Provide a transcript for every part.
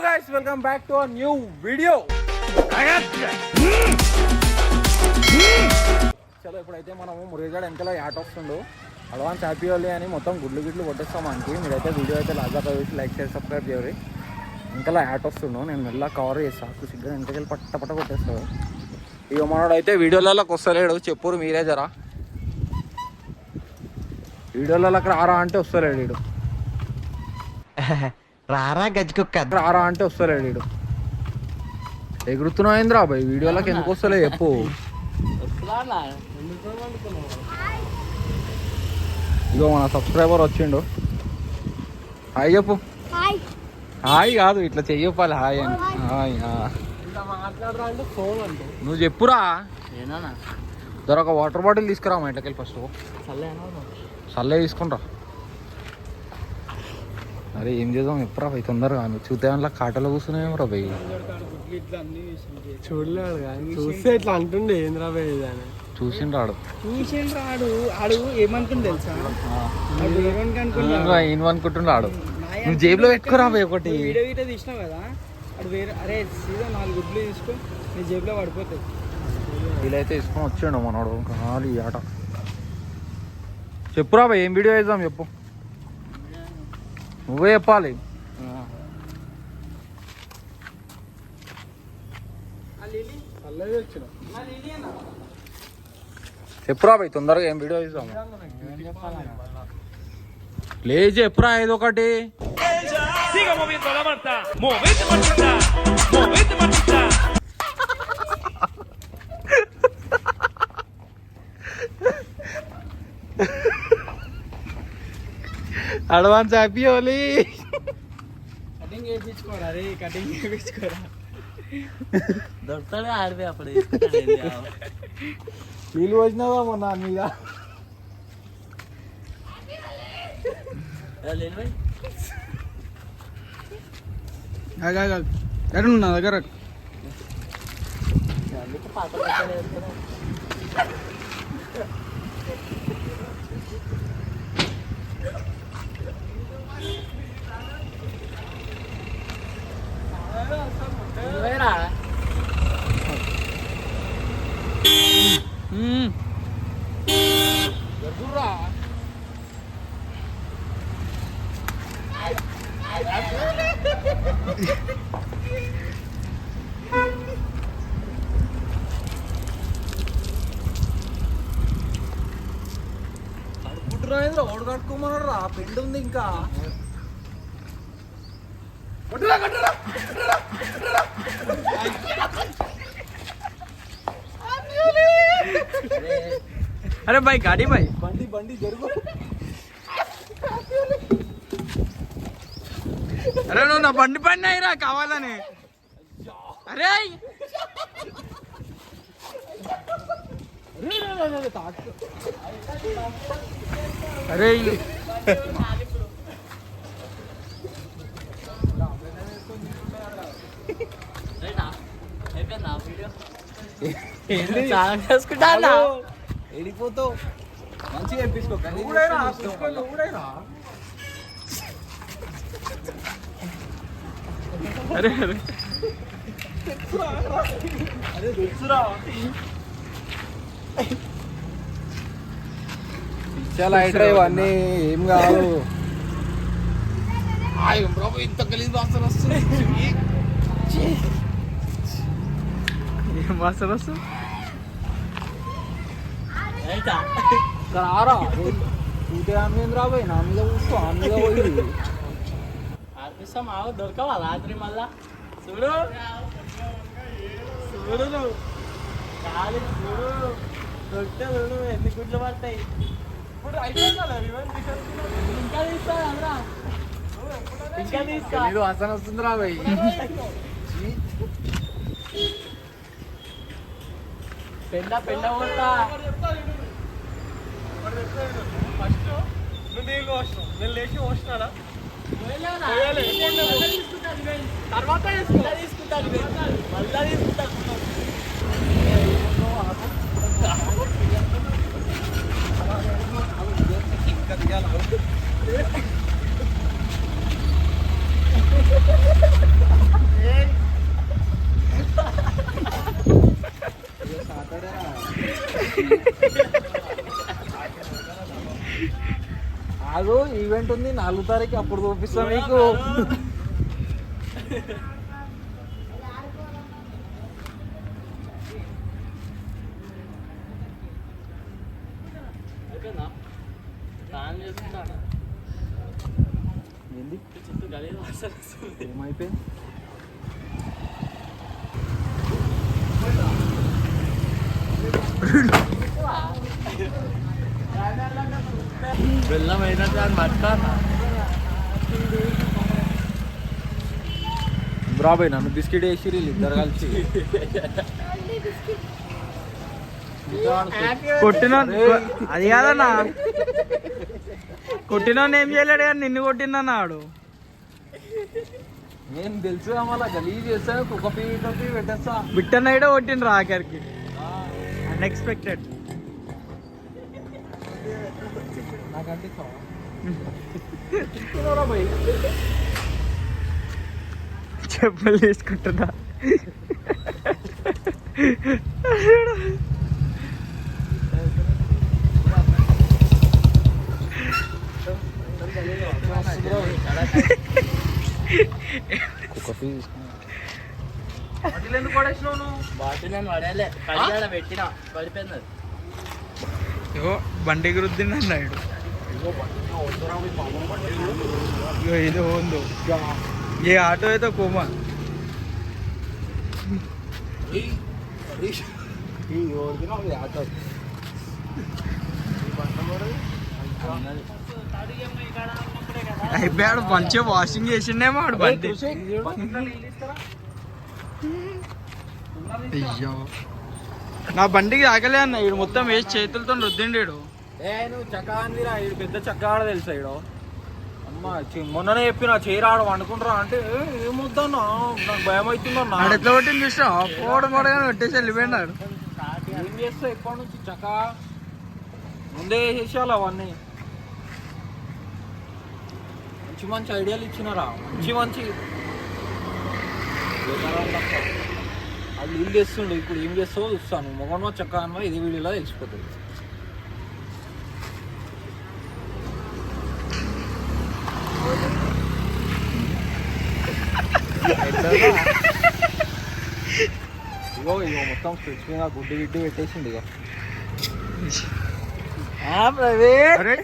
guys, welcome back to a new video. చలో ఇప్పుడైతే మనము మురిగాడు వెనకాల యాట్ వస్తుండు అడ్వాన్స్ హ్యాపీ ఓలీ అని మొత్తం గుడ్లు గిడ్లు కొట్టేస్తాం మనకి. మీరైతే వీడియో అయితే లాగా వేసి లైక్ చేసి సబ్స్క్రైబ్ చేయరు. వెనకాల యాట్ వస్తుండు, నేను మెల్ల కవర్ చేస్తాను సిగ్గా వెనకకెళ్ళి పట్ట కొట్టేస్తాడు. ఇక మనోడు అయితే వీడియోలలోకి వస్తలేడు, చెప్పురు మీరే జరా. వీడియోలలోకి రారా అంటే వస్తలేడు వీడు, రారా గజ్జుకుక్క రారా అంటే వస్తలేడు వీడు. ఎగురుతున్నావు ఏంద్రా బాయ్, వీడియోలోకి ఎందుకు వస్తలే చెప్పు. ఇగో మన సబ్స్క్రైబర్ వచ్చిండు, హాయ్ చెప్పు. హాయ్ కాదు, ఇట్లా చెయ్యపాలి హాయ్ అని. హాయ్ నువ్వు చెప్పురా. జర ఒక వాటర్ బాటిల్ తీసుకురా మా ఇంట్లోకి ఫస్ట్. సల్లే తీసుకునిరా. అరే ఏం చేద్దాం ఎప్పుడా పోయి తొందరగా, నువ్వు చూస్తే దాంట్లో కాటలో కూర్చున్నాయేమో పోయి. చూడలేడు చూస్తే ఇట్లా అంటుండే ఏంద్రా పోయి చూసిండ్రాడు ఆడు ఏమనుకుంటు తెలుసా, అనుకుంటున్నాడు. నువ్వు జేబులో పెట్టుకురా పోయి ఒకటి. వీడియో వీడియో తీసినావు కదా, అడు వేరే అరే సీదా 4 గుడ్లు తీసుకో, నీ జేబులో పడిపోతాయి. వీలైతే తీసుకొని వచ్చాడు మనోడు ఖాళీ ఆట. చెప్పురా బాయ్, ఏం వీడియో వేద్దాం చెప్పు, నువ్వే చెప్పాలి. చెప్పురా బాయ్ తొందరగా, ఏం వీడియో వేద్దాం. లేదు చెప్పురా ఏదో ఒకటి. అడ్వాన్స్ హ్యాపీ ఓలీ. కటింగ్ చేయించుకోరా రే, కటింగ్ చేయించుకోరా. దొరుకుతాడే ఆడిపోయి అప్పుడు నీళ్ళు వచ్చినావా మొన్న మీద. ఎక్కడ నా దగ్గర ఓడు కట్టుకోమన్నాడు రా, పెండు ఉంది ఇంకా. అరే బాయ్ గాడి బాయ్, బండి జరుగు. అరే నువ్వు నా బండి పడిన అయిరా కావాలని. అరే అరే వెళ్ళిపోతావు మంచిగా తెప్పించుకో. అరే అరే అదే తెలుసురా. చాలా అయితే ఇవన్నీ ఏం కాదు. ఇంత గలీజ్ వాసన వస్తుంది. ఏం వాసన వస్తుంది? రారా చూతే ఆమెరా పోయి నా మీద కూర్చో, ఆ మీద పోయి దొరకవా రాత్రి మళ్ళా. చూడు చూడు నువ్వు కాదు, చూడు దొరికితే చూడు ఎన్ని గుడ్లు పడతాయి. ఇంకా తీస్తా అందరా, ఇంకా తీస్తా. వాసన వస్తుందిరా పోయి. పెండ పోతా. ఫస్ట్ నువ్వు నీళ్ళు పోసినావు, నేను లేచి పోసినాడా తర్వాత తీసుకుంటాను మళ్ళా తీసుకుంటాను. ఈవెంట్ ఉంది 4 తారీఖు, అప్పుడు చూపిస్తాం మీకు. ఏంది ఏమైపోయింది? బెల్లం అయినట్టు అని మట్టానా బ్రాబాయ్ నన్ను బిస్కెట్ వేసి ఇద్దరు కలిసి కొట్టిన అది కాదన్నా, కొట్టినోని ఏం చేయలేడు కానీ నిన్ను కొట్టిందన్న ఆడు. నేను తెలుసు మళ్ళీ గలీజ్ చేస్తాను, కుక్క పీ పెట్టేస్తా. బిట్టన్న కూడా కొట్టిండ్రు ఆఖరికి, అన్ఎక్స్పెక్టెడ్. నాకంటే చెప్పులు తీసుకుంటున్నా. కుక్క పీ ఎందుకు పడేసినావు నువ్వు? బాటిల్ అని పడేలే, కడిగాడ పెట్టినా పడిపోయింది. ఇగో బండికి రుద్దిండి అన్నాడు. ఇది ఉందో ఏ ఆటో అయితే కోమా. అయిపోయాడు, మంచిగా వాషింగ్ చేసిండేమో ఆడు బండి. అయ్యో నా బండికి ఆగలే అన్న, ఇడు మొత్తం వేసి చేతులతో రుద్దిండు. నువ్వు చక్క అందిరా, ఇది పెద్ద చక్క ఆడ తెలుసా ఇడు. అమ్మ మొన్ననే చెప్పిన చేరాడు వండుకుంటారా అంటే ఏమొద్దన్నా, నాకు భయం అవుతుందన్నా. ఆడు ఎట్లా కొట్టింది చూసా, పోవడం కూడా పెట్టేసి వెళ్ళిపోయినాడు. ఏం చేస్తా ఎప్పటి నుంచి చక్క ముందే చేసేయాలి అవన్నీ. మంచి మంచి ఐడియాలు ఇచ్చినారా, మంచి అది ఇల్లు చేస్తుండే. ఇప్పుడు ఏం చేస్తావో చూస్తాను, మొగనో చక్క అన్నో ఇది వీడియోలో తెలిసిపోతుంది. ఇగో మొత్తం ఫ్రిడ్జ్ మీద గుడ్డు గిడ్డు పెట్టేసింది. ఇక అరే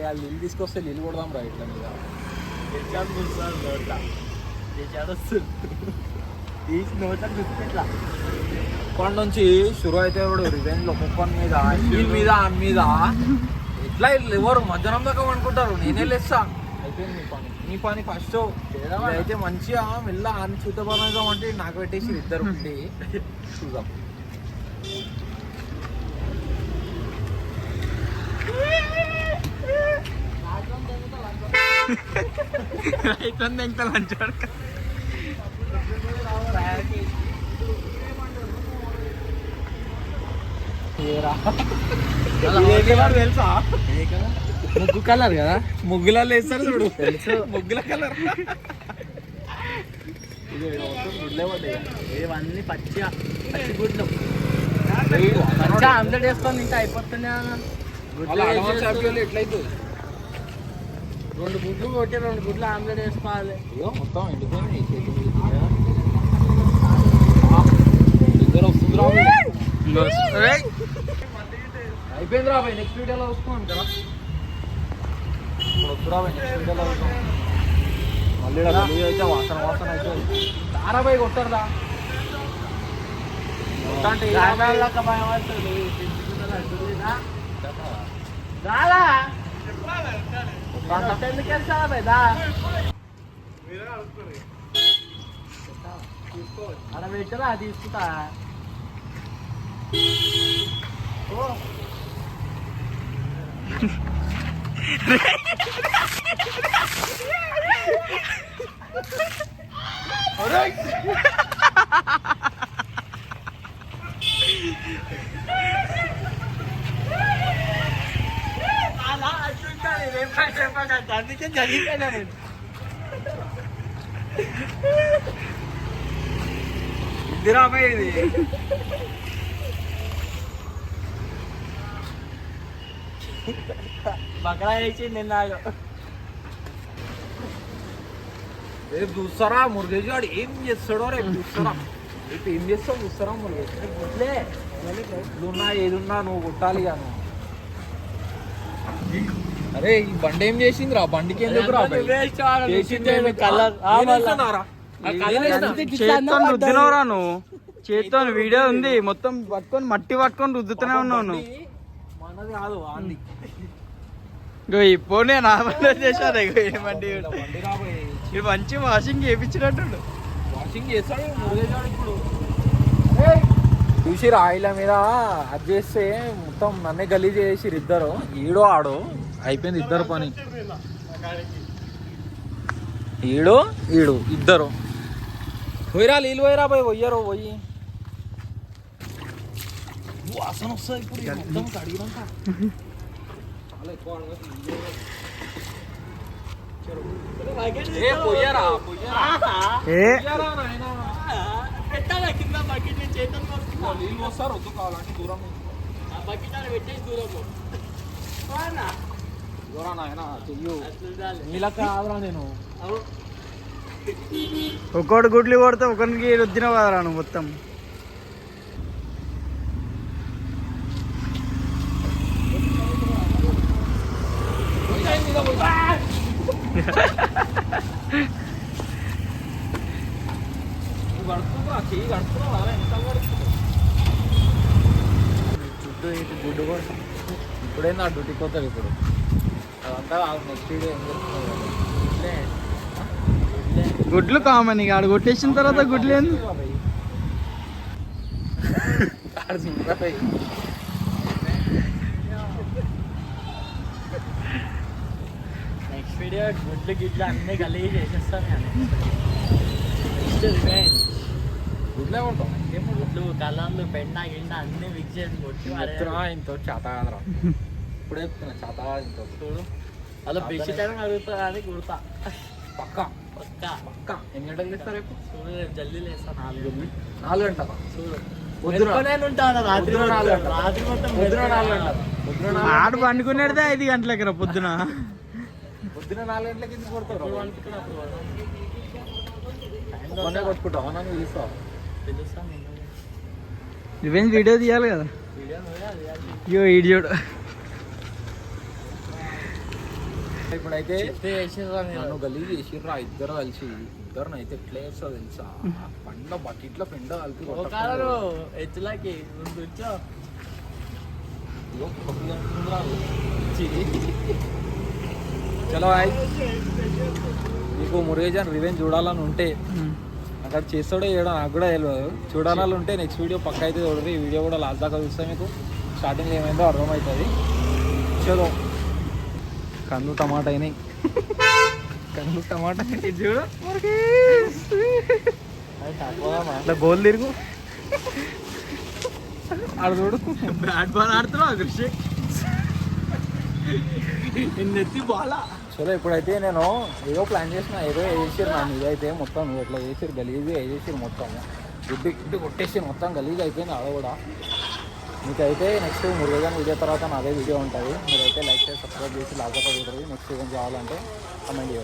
వాళ్ళు ఇల్లు తీసుకొస్తే ఇల్లు కొడదాం రా ఇట్లా మీద. ఇప్పటి నుంచి షురు అయితే రివెంజ్ లో కుప్పన్ మీద వీళ్ళ మీద ఆన్ మీద ఎట్లా ఎవరు మధ్యాహ్నం దాకా అనుకుంటారు. నేనే లేస్తా, అయిపోయింది నీ పని ఫస్ట్ అయితే మంచిగా మెల్ల అని చూతపడదాం అంటే నాకు పెట్టేసి ఇద్దరు ఉండి చూద్దాం. తెలుసా ముగ్గు కలర్ కదా, ముగ్గులలో వేస్తారు చూడు, తెలుసు ముగ్గుల కలర్. ఇవన్నీ పచ్చి గుడ్లు ఆమ్లెట్ వేసుకొని ఇంకా అయిపోతుంది. ఎట్లయితే 2 గుడ్లు కొట్టి 2 గుడ్లు ఆమ్లెట్ వేసుకోవాలి. మొత్తం ఎండిపోయింది ఇద్దరు వస్తుంది. అయిపోయింది రాబాయ్, నెక్స్ట్ వీడియోలో వస్తున్నాం కదా. ఇప్పుడు వద్దు రాబాయ్, నెక్స్ట్ వీడియోలో వస్తాం. మళ్ళీ అయితే వాసన అయితే రాబాయ్ కొట్టారుదా అంటే ఎందుకు వెళ్తావా పెద్ద అలా పెట్టరా తీసుకుంటా. అందుకే జరిగిపోయినా నేను. ఇందిరాబాయ్ ఇది బకరా వేసి నిన్న రేపు చూస్తారా మురుగేష్ గారు ఏం చేస్తాడో రేపు చూస్తారా. రేపు ఏం చేస్తావు చూస్తారా మురుగేష్. గుడ్లే ఇల్లున్నా ఏదున్నా నువ్వు కొట్టాలి ఇక నువ్వు. అరే ఈ బండి ఏం చేసింది రా, బండికి ఎందుకు రా చేత్తో రుద్దినవరా నువ్వు, చేత్తో వీడియో ఉంది మొత్తం పట్టుకొని మట్టి పట్టుకొని రుద్దుతూనే ఉన్నావు నువ్వు. మనది కాదు వాంది. ఇప్పుడు నేను ఆమెలో చేశాను ఏమండి బండి రాబోయే ఇది మంచి వాషింగ్ చేయించినట్టు. వాషింగ్ చేస్తాడు మురుగేష్ గారు ఇప్పుడు. చూసి ఆయిల మీద అది చేస్తే మొత్తం నన్నే గలీజ్ చేసిరు ఇద్దరు, ఈడో ఆడో అయిపోయింది ఇద్దరు పని. ఈడు ఈడు ఇద్దరు పోయిరా, నీళ్ళు పోయిరా పోయి పోయ్యారు పోయి. వాసన వస్తుంది ఇప్పుడు ఈ మొత్తం కడిగినాక. చాలా ఎక్కువ పోయారా పెట్టాలా కింద బకెట్ చేతులు నీళ్ళు వస్తారు వద్దు కావాలంటే దూరం బకెట్ పెట్టేసి దూరం దూరం ఆయన చెయ్యు నీళ్ళ కాదురా నేను. ఒక్కోటి గుడ్లు కొడితే ఒకరికి రుద్దిన కదరా నువ్వు మొత్తం. చెయ్యి కడుతున్నావా ఎంత కడుతున్నావు. చుట్టూ ఇటు గుడ్డు కూడా ఇప్పుడే నా డ్యూటీకి పోతుంది ఇప్పుడు. అదంతా నెక్స్ట్ వీడియో ఏం చేస్తున్నావు. గుడ్లు కామన్ ఇక ఆడు కొట్టేసిన తర్వాత గుడ్లు ఏంది. నెక్స్ట్ వీడియో గుడ్లు గిడ్లు అన్నీ కలిగి చేసేస్తాను కానీ నెక్స్ట్ రివెంజ్. గుడ్లే ఉంటాం గుడ్లు కలర్లు పెండ గిండ అన్నీ మిక్స్ చేసి కొట్టి ఇంత చేత కాదురా. ఇప్పుడే చేత కాదు ఇంత చూడు అలా బెడ్షీట్ అయినా అడుగుతా కానీ కుడతా పక్క పక్క పక్క. ఎన్ని గంటలు చేస్తారు రేపు? చూడు రేపు జల్దీ లేస్తా 4 4 గంటల చూడు పొద్దున నేను ఉంటాను రాత్రి పొద్దున 4 గంటలు. రాత్రి మొత్తం పొద్దున 4 గంటలు. పొద్దున 4 ఆడు పండుకునేదే 5 గంటలకి రా పొద్దున. పొద్దున 4 గంటలకి ఎందుకు కొడతారు? ఎప్పుడు అనుకుంటున్నప్పుడు మొన్నే కొట్టుకుంటావు నన్ను తీస్తావు. తెలుస్తాను నేను రివెంజ్ వీడియో తీయాలి కదా. వీడియో నువ్వే అది అయ్యో ఈడియోడు ఇప్పుడైతే చేసిర్రా నన్ను గలీజ్ చేసిర్రా ఇద్దరు కలిసి. ఇద్దరు అయితే ఎట్లా చేస్తా తెలుసా, పండ్ల బకెట్ల పెండ కలిపి కాదు ఎత్తులకి నువ్వు కూర్చో చలో హాయ్. నీకు మురుగేజన్ రివెంజ్ చూడాలని ఉంటే అక్కడ చేస్తాడో చేయడం నాకు కూడా తెలియదు. చూడాలని ఉంటే నెక్స్ట్ వీడియో పక్క అయితే చూడరు. ఈ వీడియో కూడా లాస్ట్ దాకా చూస్తే మీకు స్టార్టింగ్లో ఏమైందో అర్థమవుతుంది. చలో కందు టమాటా అయినాయి, కందు టమాటా అయినాయి చూడు. అట్లా గోల్ తిరుగు ఆడ చూడు. బ్యాట్ బాల్ ఆడుతున్నావు కృషి. నెత్తి బాలా చలో ఇప్పుడైతే నేను ఏదో ప్లాన్ చేసిన, ఏదో వేసారు నా మీద అయితే మొత్తం ఇట్లా వేసారు గలీజ్ వేసేసారు మొత్తం. గుడ్డు కొట్టేసి మొత్తం గలీజ్ అయిపోయింది ఆడ కూడా. మీకైతే నెక్స్ట్ మురుగన్ వీడియో తర్వాత నాదే వీడియో ఉంటుంది. మీరైతే లైక్ చేసి సబ్స్క్రైబ్ చేసి లాగా చూడరు. నెక్స్ట్ ఏం కావాలంటే కమెంట్ చేయాలి.